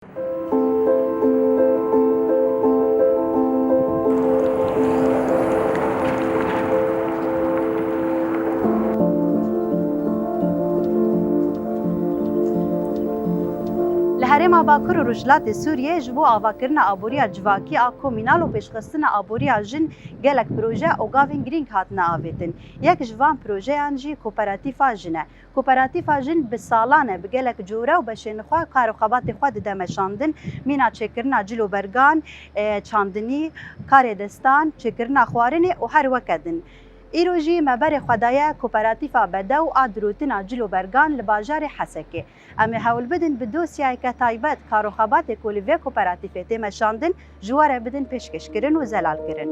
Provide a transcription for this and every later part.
لهرما باکر و رجلات سوریه جبو آواکرنا آبوریا جواکی کۆمینال و پێشخستنا آبوریا جن gelek proje û gavên girîng hatine avêtin. Yek ji van projeyan jî kooperatīfa jin e. Kooperatīfa jin bi salan e bi gelek cure û beşên xwe karxwebatê xwe dide meşandin, mîna çêkirina cilûbergan, çandinî, karê destan, çêkirina xwarinê û her weke din. Îro jî meberê xwedaya Kooperatīfa Bedew a dirûtina cilûbergan li bajarê Hesekê. Em ê hewl bidin bi dosyayeke taybet karxwebatê ku li vê kooperatīfê tê meşandin ji we re bidin pêşkêşkirin û zelalkirin.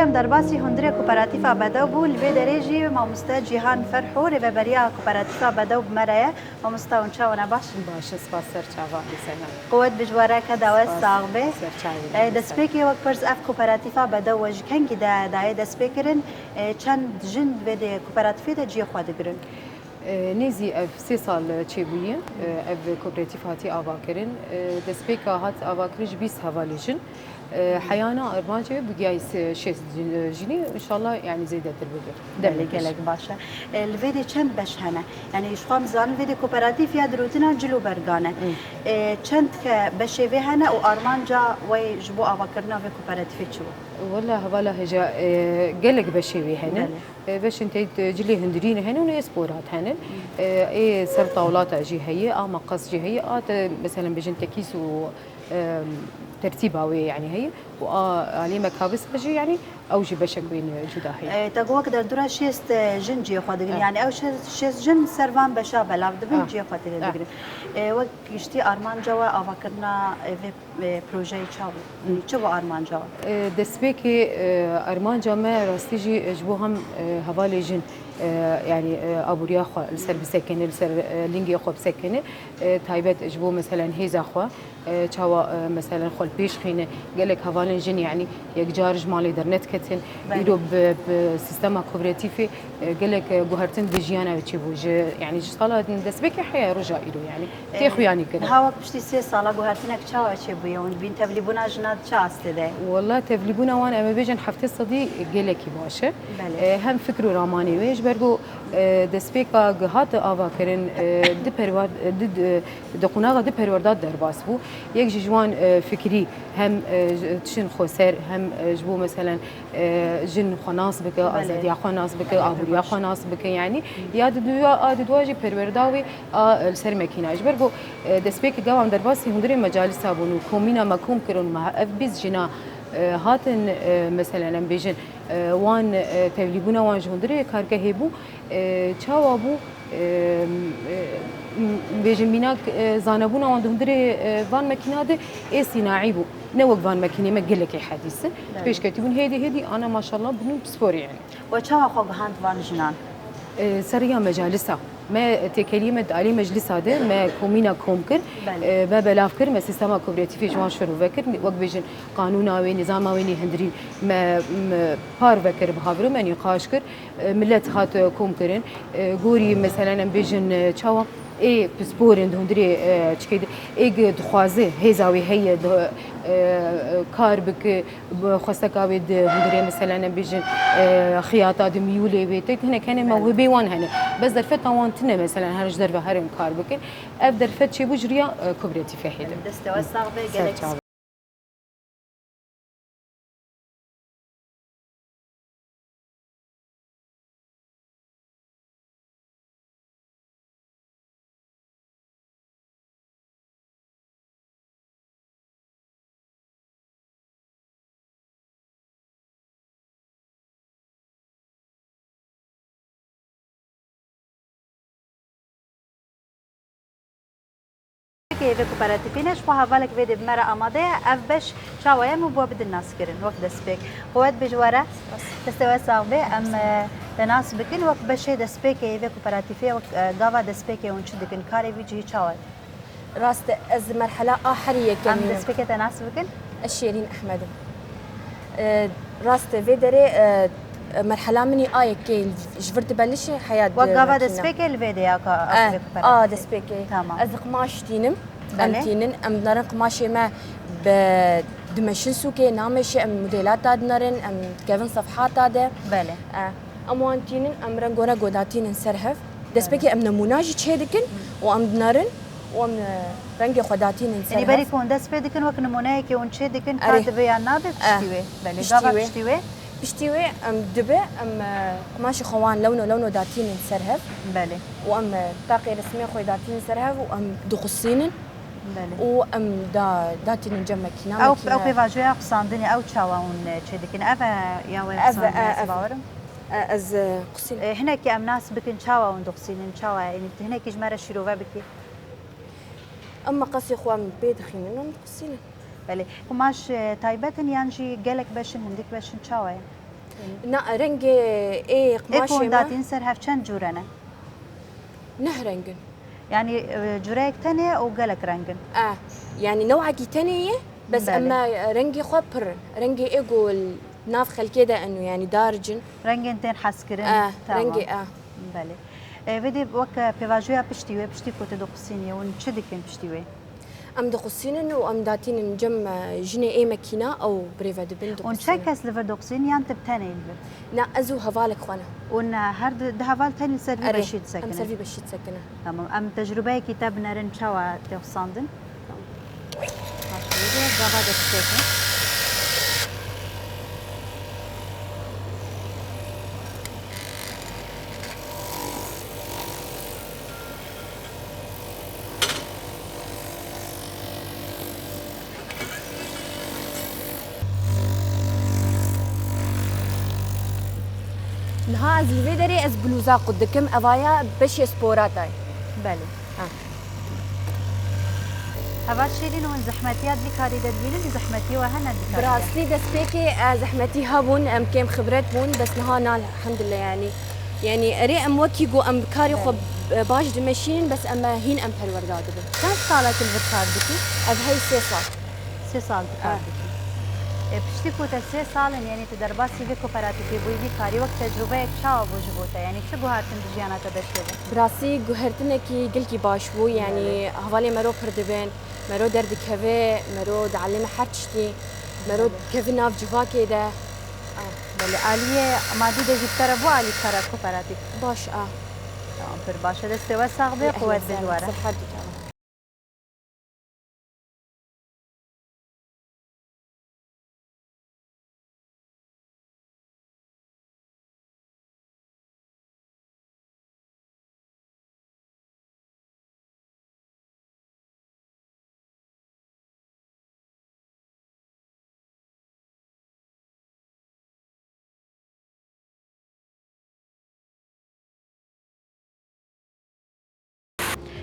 Em derbasî hundirê Kooperatīfa Bedew bû li vê derê jî mamoste Cîhan Ferho rêveberiya Kooperatīfa Bedew bi me re ye. Mamoste hûn çawa ne baş? Baş, spas serçava selam. Qewet bi ji we re ke dawet sağ be. Destpêkê wek pirs ev Kooperatīfa Bedew we ji kengî de dayê destpêkirin çend jin vê de kooperatifê de ciyê xwe digirin. Nêzî ev 3 sal çêbûyî ev kooperatif hatî avakirin. Destpêka hat avakirî ji 20 hevalî jin. حيانا ارماجه بقياي شيء جيني ان شاء الله يعني زيدت البدر دلي قالك باشا الفيدي چند بش هنا يعني شو مزان الفيدي كوبراتيف يا دروتنا جلو برغانه چند ك بشي هنا وارمانجا وي جبو افكرنا في كوبراتيف شو والله هوالا هجا قالك بشي هنا باش انت جلي هندرين هنا وناس بورات هنا اي سر طاولات جي هي مقص جي هي مثلا بجن تكيس و ترتيبها يعني هي وعلي مكابس بجي يعني او جي بشك بين جدا هي تقوى كده درا شيست جنجي خو دغري يعني او شيست جن سرفان بشا بلاف دبن جي خو دغري وقت يشتي ارمان جوا افكرنا في بروجي تشاو تشو ارمان جوا دسبيكي ارمان جما راستيجي جبوهم هوالي جن يعني ابوريا خو السر بسكنه السر لينجي خو بسكنه تايبت جبو مثلا هيزا خو تشاوا مثلا خو البيش خينه قالك هوالي جن يعني يكجارج مالي درنت كتن يدو بسيستم كوبراتيفي قالك جوهرتن بجيانا وتشبوج يعني صاله دسبيكي حياه رجع يدو يعني تيخو يعني كده هاوك بشتي 3 صاله جوهرتنك تشاوا تشبويون بين تبليبونا جنات تشاستده والله تبليبونا وانا اما بيجن حفتي صدي قالك باشه هم فكروا راماني ويش برضو دسبيكا جهات آواکرین دی پرواد دی قناغ دی پروادات در باس بو یک جوان فکری هم تشن خسر هم جبو مثلا جن خناس بك آزادی خناس بك آبوریا خناس بك يعني یاد دواجی پرواداوی السر مکیناج برگو دسبیک جوان در باسی هندری مجالس بونو کومینا مکوم کرون مع اف بیز جنا هاتن مثلا بيجن وان توليبونا وان جوندري كاركه هيبو تشاوابو بيجن ميناك زانبونا وان جوندري فان ماكيناده اي صناعي بو نوك فان ماكينه ما قلك حديثه بيش كاتبون هيدي انا ما شاء الله بنو بسبور يعني وتشاوا خو هاند فان جنان سريا مجالسها ما تكلمة علي مجلس هذا ما كومينا كومكر ما بلافكر ما سيستم كوبراتيف جوان شنو فكر وقت بيجن قانونا وين نظام وين هندرين ما بار فكر بهافر ما نقاش كر ملت هات كومكرين غوري مثلا بيجن تشاوا اي بسبورن هندري تشكيد اي دخوازه هزاوي هي کار بک خواستکاوی هندری مثلا بیشن خیاطات میوله بیت هنه کنه موهبه وان هنه بس در فت وان تنه مثلا هرج در و هرم کار بکن اف در فت چی بجریا کوبراتیف هیده دسته وساق به گلکس که به کوپراتیفینش خو حوالک وید بمره آماده اف بش چاوایم و بو بد الناس کرن وقت دسپیک قوت بجواره تستوى صاحبه ام الناس بکن وقت بشه دسپیک به کوپراتیفی وقت گاوا دسپیک اون چه دکن کاری ویجی چاوای راست از مرحله آخریه ام که دست بکه تناسب بکن الشيرين احمد راست في دري مرحله مني كي جبرت بلش حياه وقفا دست بکه الویدیا کا دست بكي تمام. از قماش تينم بله. ام تينن ام نرن قماشي ما ب دمشن سوكي نامش ام موديلات تاد نرن ام كيفن صفحات تاد بله ام وان تينن ام رنگورا گوداتين سرهف دست بكي ام نموناجي تشيدكن وام نرن وام رنگ خداتين یعنی بری کن دست بکن وقت نمونه که اون چه دکن کات بیان نابه پشتیوه بله قفا پشتیوه بشتيوي ام دبي ام قماشي خوان لونه داتين سرهف بله وام طاقي رسمي خوي داتين سرهف وام دقصين بله وام داتين جم مكينه او پیواژویا قساندنی او چاوا اون چه دکن اوا یا ور قساندنی باورم از قصين هنا که ام ناس بکن چاوا اون دقسین چاوا یعنی هنا که جمره شروع بکی اما قصي خوان بيت خينن دقصين بله قماش تایبتن یانجی گلک بشن هندک بشن چاوا نا رنگ اي قماشي اكون داتين سر هف چند جورنه نهرنجن يعني جوريك تانية او قلك رنجن يعني نوعك تانية بس بله. اما رنجي خبر رنجي ايجو ناف خل كده انه يعني دارجن رنجن تين حسكرين رنجي بله بدي وك بيواجويا بشتيوه بشتي كوت دقسيني ون چدكن بشتيوه ام دقسين وام داتين جم جني اي ماكينه او بريفا دبن ون شكس لفر دقسين يانت بتاني البر نا ازو هفالك خوانا ون هرد دهفال تاني سرفي بشيت سكنه ام سرفي بشيت سكنه تمام ام تجربه كتاب نرن شوا تخصاندن ماشي ده غابه دستك نها از الفيدري از بلوزا قدكم افايا بشي سبوراتاي بله هوا شيرين وين زحمتيات دي كاري دبيلن زحمتي وهنا دي براسلي دسبيكي زحمتي هابون ام كيم خبرت بون بس نها نال الحمد لله يعني اري ام وكيغو ام كاري خب باش دمشين بس اما هين ام بالورداد كم سالك الفكار دكي؟ از هاي 3 سال 3 سال بكار دكي پشتی کوتا 3 سال یعنی تدرباسی به کوپراتیفی بویی کاری وقت تجربه چاو بوجبوتا یعنی چه گوهرتن دجیانا تدرشده براسي گوهرتنه کی گلکی باش بو يعني حوالی مرو پردبن مرو درد كافي مرو دعلم حرشتي مرو كافي ناف جواكي ده بله عالیه مادی دجی بو عالی کارا کوپراتیف باش تمام پر باشه دسته و ساقبه قوت بجواره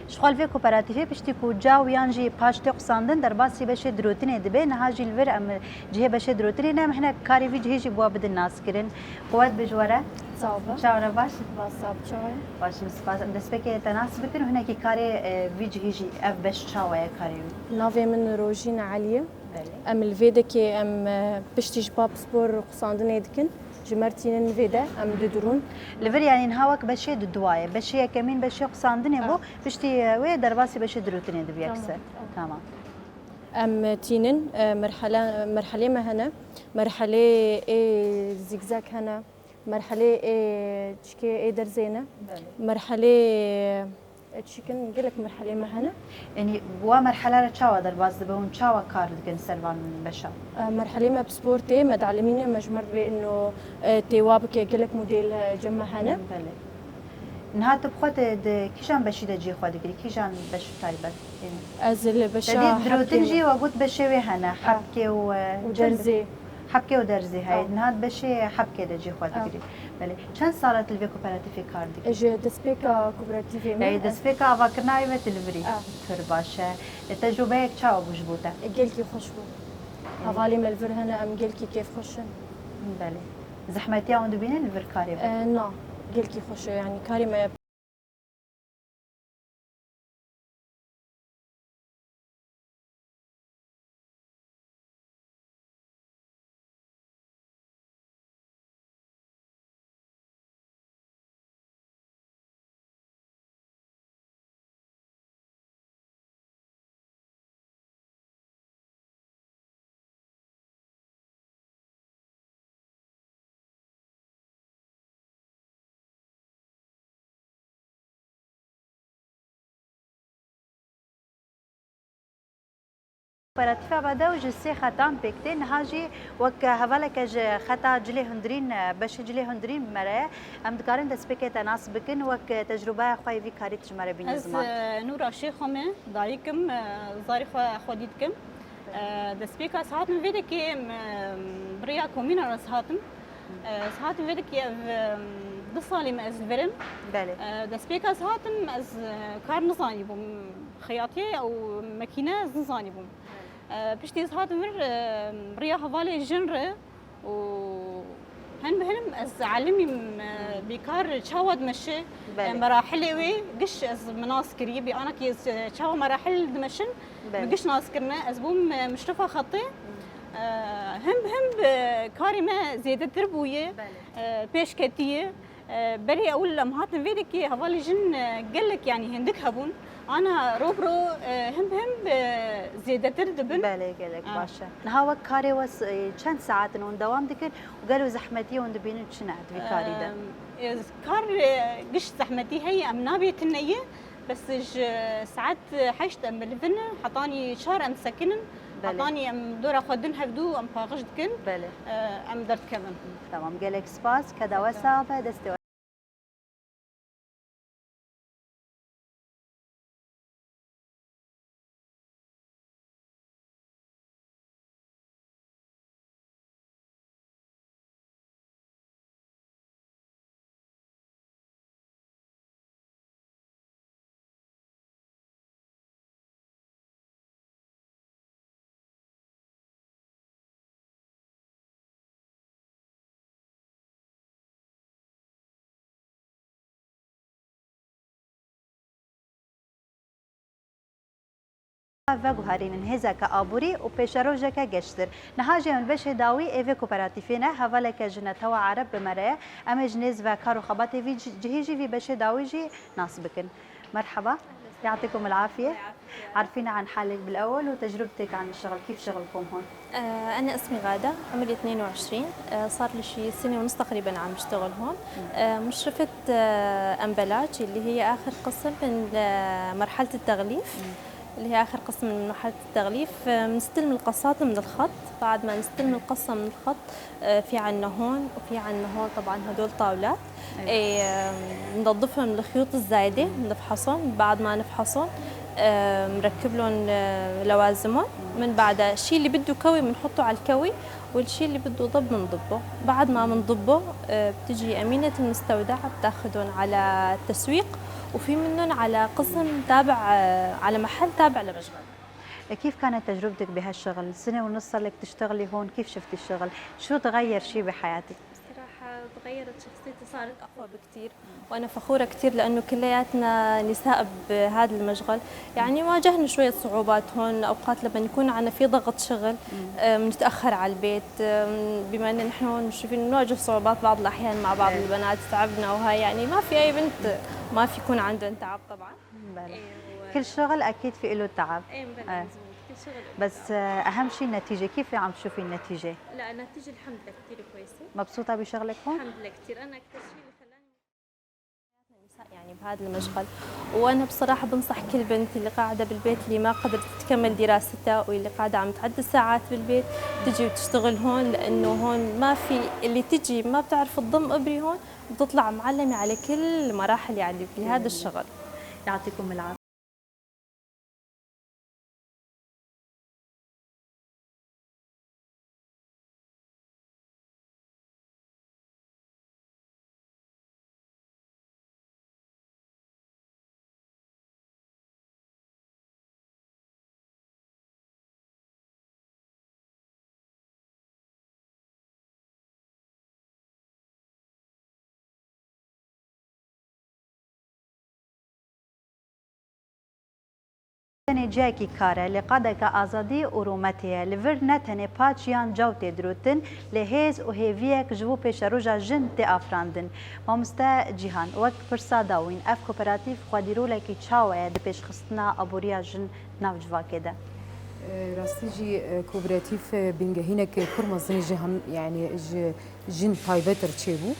شغال في كوبراتيفي پشتی کو جاو یانجی پاشتی قساندن در باسی بشه دروتنی دبه نهاجی الور ام جهه بشه دروتنی نم هنا کاری وی جهه بوا بدن ناس کرن قوت بجواره صعبة شاورا باش صعب شوي باش سپاس ام دست بك تناسب بكن هنا کی کاری وی جهه اف بش چاوه کاری نافي من روجين عالية بله ام الفيدا كي ام بشتي جباب سبور قصاندن يدكن جمرتين الفيدا ام ددرون لور یعنی نهاوک بشه دوايه بشه کمین بشه قساندنی بو پشتی و در باسی بشه دروتنی دبی اکثر تمام ام تينن مرحلة ما هنا مرحلة زيكزاك هنا مرحلة تشكي درزينة مرحلة تشكن قلك مرحلة ما هنا يعني بوا مرحله چاوا در باز دبون چاوا کار دکن سروان بشه مرحلة ما بسبورتي ما تعلميني مجمر بانه توابك قلك موديل جمع هنا بله نها تبخوت کیشان بشی دجی خود گری کیشان بش تایبت از البشا دروتن جی و گوت بشه و هنا حبکه و درزي حبکه و درزی های نها بشه حبکه دجی خود گری بله چند سالت الوی کوپراتیفی کار دکی اجي دسبيكا كوبراتيفي ای دسپیکا واکرنای و تلوری تر باشه تجربه یک چاو بوجبوتا قلكي خوشبو هفالي ملفر هنا ام قلكي كيف خوشن بله زحمتي اون دبینه الور کاری نا قلكي خوش يعني كاري ما براتفا بدا وجسي خطام بكتين هاجي وك هفالك خطا جلي هندرين باش جلي هندرين مرة ام دكارن دسبكه تناس بكن وك تجربه خوي في كاري تجمره بين از زمان نورا شيخومه دايكم زاري خوديتكم دسبيكا ساعات من فيدك بريا كومينا رسهاتم ساعات من فيدك دصالي ما از الفرن بله دسبيكا ساعاتم از كار نصاني بوم خياطية او ماكينة نصاني بوم بشتي ساعاتم بريا هفالي جنرة و هن بهنم از علمي بكار تشاود مشي مراحل وي قش از مناسكري بي انا كي تشاو مراحل دمشن قش ناسكرنا از بوم مشرفه خطي هم كاري ما زيادة تربوية بيش كتية بري اقول امهاتن فيدك هفالي جن قال لك يعني هندك هبون انا روبرو هم زيادة تردبن بله قال لك باشا نهاو كاري وس كم ساعات نون دوام دكن وقالوا زحمتي وند بينو شنعت في كاري ده كار قش زحمتي هي ام نابية النية بس ساعات حشت ام بالفن حطاني شهر ام سكنن حطاني ام دورة خدن هفدو ام باغش دكن بله ام درت كذا تمام قال لك سباس كذا وسافة دستي و هارین هزا که آبوری و پیشروجه که گشتر نهاجی من بشه داوی ایوه کوپراتیفینه حواله که جنتا و عرب بمره اما جنیز و کار و خبات وی جهیجی وی بشه داوی جی ناس بکن مرحبا يعطيكم العافية عارفين عن حالك بالأول وتجربتك عن الشغل كيف شغلكم هون أنا اسمي غادة عمري 22 صار لي شي سنة ونص تقريبا عم بشتغل هون مشرفة أمبلاج اللي هي آخر قسم من مرحلة التغليف اللي هي آخر قسم من مرحلة التغليف بنستلم القصات من الخط بعد ما نستلم القصة من الخط في عنا هون وفي عنا هون طبعا هدول طاولات ننظفهم من الخيوط الزايدة بنفحصهم بعد ما نفحصهم مركب لهم لوازمهم من بعد الشيء اللي بده كوي بنحطه على الكوي والشيء اللي بده ضب بنضبه بعد ما بنضبه بتجي أمينة المستودع بتاخذهم على التسويق وفي منهم على قسم تابع على محل تابع لمشغل. كيف كانت تجربتك بهالشغل؟ سنة ونص صار لك تشتغلي هون، كيف شفتي الشغل؟ شو تغير شيء بحياتك؟ بصراحة تغيرت شخصيتي صارت أقوى بكثير وأنا فخورة كثير لأنه كلياتنا نساء بهذا المشغل، يعني واجهنا شوية صعوبات هون أوقات لما يكون عنا في ضغط شغل بنتأخر على البيت بما أن نحن هون شايفين نواجه صعوبات بعض الأحيان مع بعض البنات تعبنا وهاي يعني ما في أي بنت ما في يكون عندهم تعب طبعا. كل شغل أكيد في له تعب. كل شغل بس أهم شيء النتيجة، كيف عم تشوفي النتيجة؟ لا النتيجة الحمد لله كثير كويسة. مبسوطة بشغلك هون؟ الحمد لله كثير، أنا أكثر شيء اللي خلاني النساء يعني بهذا المشغل، وأنا بصراحة بنصح كل بنت اللي قاعدة بالبيت اللي ما قدرت تكمل دراستها واللي قاعدة عم تعدي ساعات بالبيت تجي وتشتغل هون، لأنه هون ما في اللي تجي ما بتعرف تضم إبري هون بتطلع معلمة على كل مراحل يعني بهذا الشغل. يعطيكم العافية. جاکی کاره لقاده که آزادی و رومتیه لور نتنه پاچیان جوت دروتن لهز و هیویک جوو پیش روژا جن تی آفراندن مامسته جیهان وقت پرسا داوین اف کوپراتیف خودیرو لکی چاوه ده پیش خستنا ابوریا جن ناو جواکه ده راستی جی کوپراتیف بینگهینه که کرمزنی جه هم يعني جن تایبتر چه بو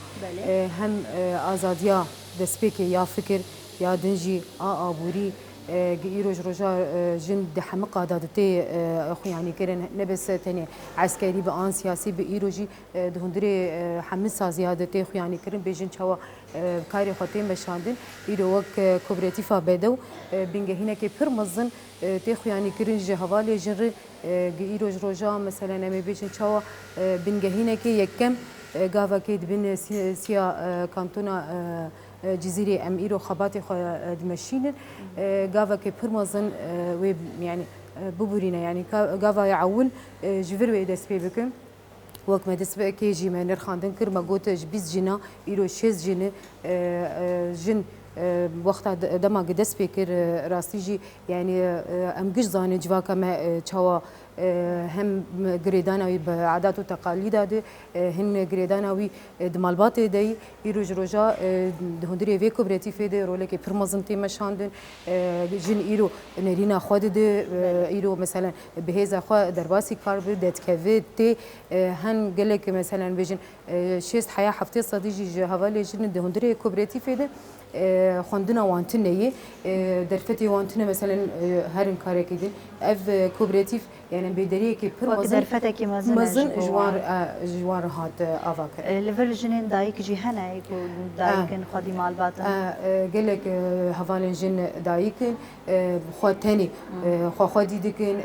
هم آزادیا دسپیک یا فکر یا دنجی آبوری جيروج رجا جند حمقة دادتي أخو يعني كرن نبس تاني عسكري بآن سياسي بإيروجي دهندري حمسة زيادتي أخو يعني كرن بيجن شوا كاري خطين مشاندن إيرو وك كوبراتيفا بدو بينجا هنا كي برمزن تيخو يعني كرن جهوالي جر جيروج رجا مثلا أمي بيجن شوا بينجا هنا كي يكم قافا كيد بين سيا كانتونا جزيرة أم إيرو خباتي خو دمشين قافا كي برمزن و يعني ببورينا يعني قافا يعول جفر ويدس بيبكم وقت ما دس كي جي ما نرخاندن كر ما قوت جبيز جنا إيرو شيز جن جن وقت دما قدس بكر راستيجي يعني أم جش زاني جواكا ما تشوا هم جريدانوي بعادات وتقاليد هذا هن جريدانوي دمالبات داي يروج رجا هندري في كوبراتيف ده رولك برمزن تيم شاندن جن إيرو نرينا خود ده إيرو مثلا بهذا خا درباسي كارب دت كافي تي هن قالك مثلا بيجن شيست حياة حفتي صديجي هوالي جن ده هندري كوبراتيف ده خواندنا وانتنه درفتي وانتنه مثلا هرن کاری کردن اف کوپراتیف یعنی بدریه که پر درفته که مزن جوار هات آواک ليفل جنين دايك جهنا يكون دايكن خدي مال باطن قالك هفالن جن دايكن خواتني خدي دكن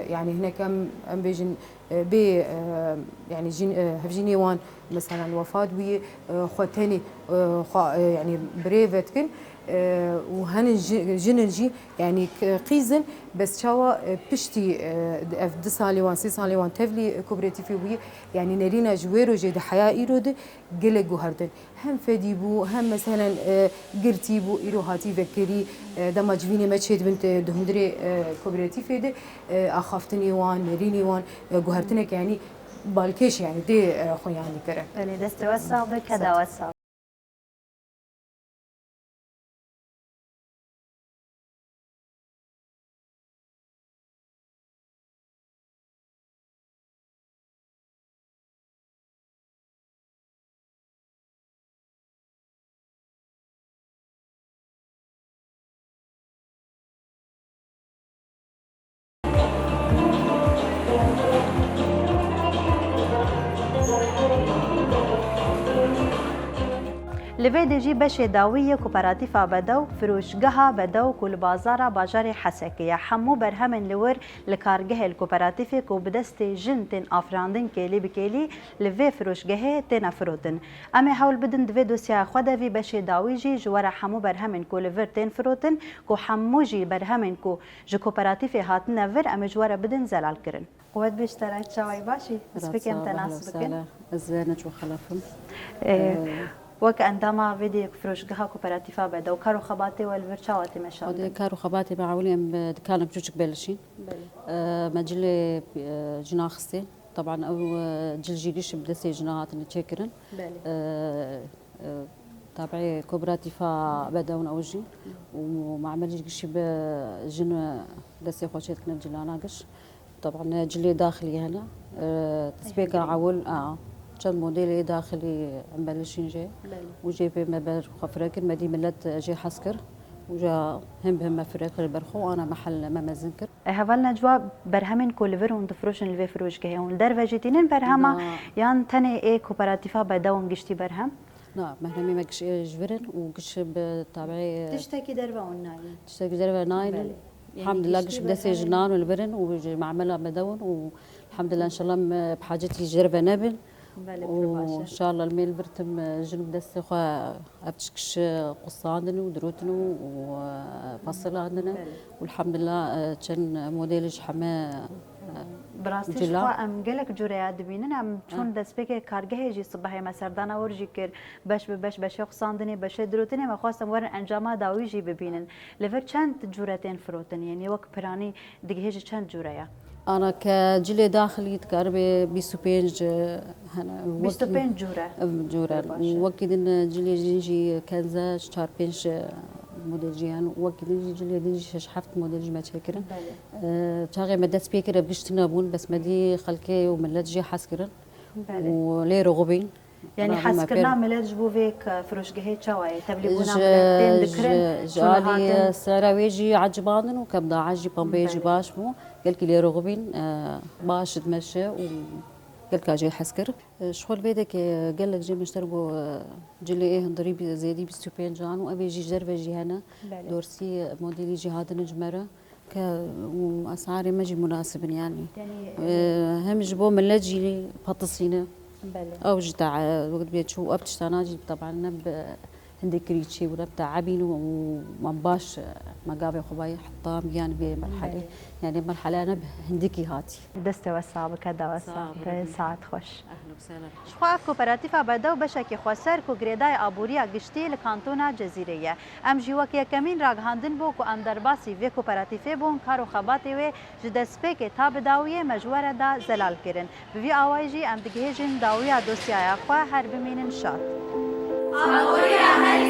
يعني هنا كم ام بيجن بي يعني جن هفجيني وان مثلا وفاد وي خواتني يعني بريفتكن وهن جننجي يعني قيزن بس شوا بشتي اف دسالي وان سيسالي وان تفلي كوبراتيفي وي يعني نرينا جويرو جي حياه ايرود قل جوهردن هم فديبو هم مثلا قرتيبو ايرو هاتي فكري دما جفيني ما تشيد بنت دهندري كوبراتيفي دي اخافتني وان نريني وان جوهرتنك يعني بالكيش يعني دي خو يعني كره يعني دست وسع بكذا وسع لبه دجی بشه داویه کوپراتیفا بدو فروشگاه بدو کل بازار باجار حسکیه حمو برهمن لور لکارگه الکوپراتیف کو بدست جن تن افراندن کلی بکلی لبه فروشگاه تن افروتن اما حول بدن دو دوسیا خدا وی بشه داویجی جوار حمو برهمن کو لور تن فروتن کو حموجی برهمن کو ج کوپراتیف هاتن ور ام جوار بدن زلال کرن قوت بیشتر چای باشی اسپکم تناسب کن زينج وخلفهم وك عندما بدي فروشگاه كوبراتيفا بدا وكارو خباتي والفرشاواتي مشان ودي كارو خباتي معولين دكان بجوجك بلشين مجلي جناخستي طبعا او جلجيليش بدسي جناهات نتشكرن تابعي كوبراتيفا بداون اوجي ومعمل قشي بجن دسي خوشيت كنا جلانا قش طبعا جلي داخلي هنا تسبيك عول كان موديلي داخلي عم بلشين جاي وجي بمبر خفركن مدي ملت جي حسكر وجا هم بهم فريق البرخو وانا محل ما مزنكر هفالنا جواب برهمن كولفر وندفروشن الفي فروش كه وندر فيجيتين برهما يان تاني اي كوبراتيفا بداون قشتي برهم نعم مهنمي ما قش جفرن وقش بتابعي تشتكي دربا ونايل تشتكي دربا نايل الحمد لله قش بدسي جنان والبرن ومعملها بدون والحمد لله ان شاء الله بحاجتي جربه نبل وان شاء الله الميل برتم جنوب دستي خو ابتشكش قصه عندنا ودروتنا وفصل عندنا والحمد لله كان موديلش حما براستيش خو ام قالك جوريات بيننا ام چون دسبك كارگه جي صباحي مسردانا ورجي كر باش قصاندني باش دروتني ما خواستم ورن انجاما داوي جي ببينن لفر چند جورتين فروتن يعني وك براني دغه چند جوريا أنا كجلي داخلي تقربي 25 هنا 25 جورة وكيد إن جلي جيجي كذا شهر بينش موديل جيان وكيد جلي ديجي شحفت موديل جي ما تشكرن شاغي مدة سبيكر بقشتنا بون بس مدي خلكي وملت جي حسكرن ولي رغبين يعني رغم ما حسكرنا بير- ملات جبوفيك فروشجهي تشاوي تبليبونا ج- ملاتين ذكرن جالي سراويجي عجبانن وكبدا عجي بامبيجي بله. باش مو قال لي رغبين باش تمشى قال كاجي حسكر شغل بيدك قال لك جي مشتربو جلي ايه ضريبي زيدي بستوبين جان وابي جي جربه جي هنا بله. دورسي موديلي جي هذا نجمره واسعاري ما جي مناسب يعني يعني هم جبو من لجي بطسينه بله او جتاع وقت بيت شو ابتشتاناجي طبعا نب عندي كريتشي ولا بتاع عبين وما باش مقابي خباي حطام يعني بمرحله يعني مرحله انا هنديكي هاتي دسته وصعب كذا وصعب ساعت خوش اهلا وسهلا شخوا کوپراتیفا بدو بشکی خواسر کو گریدای آبوریا گشتی لکانتونا جزیره ام جیوکی کمین راگهاندن بو کو ام درباسی و کوپراتیفه بون کارو خباتی و جدسپک تاب داویه مجوره دا زلال کرن بوی آوایجی ام دگهجن داویا دوسیای خوا هر بمینن شاد آبوریا هر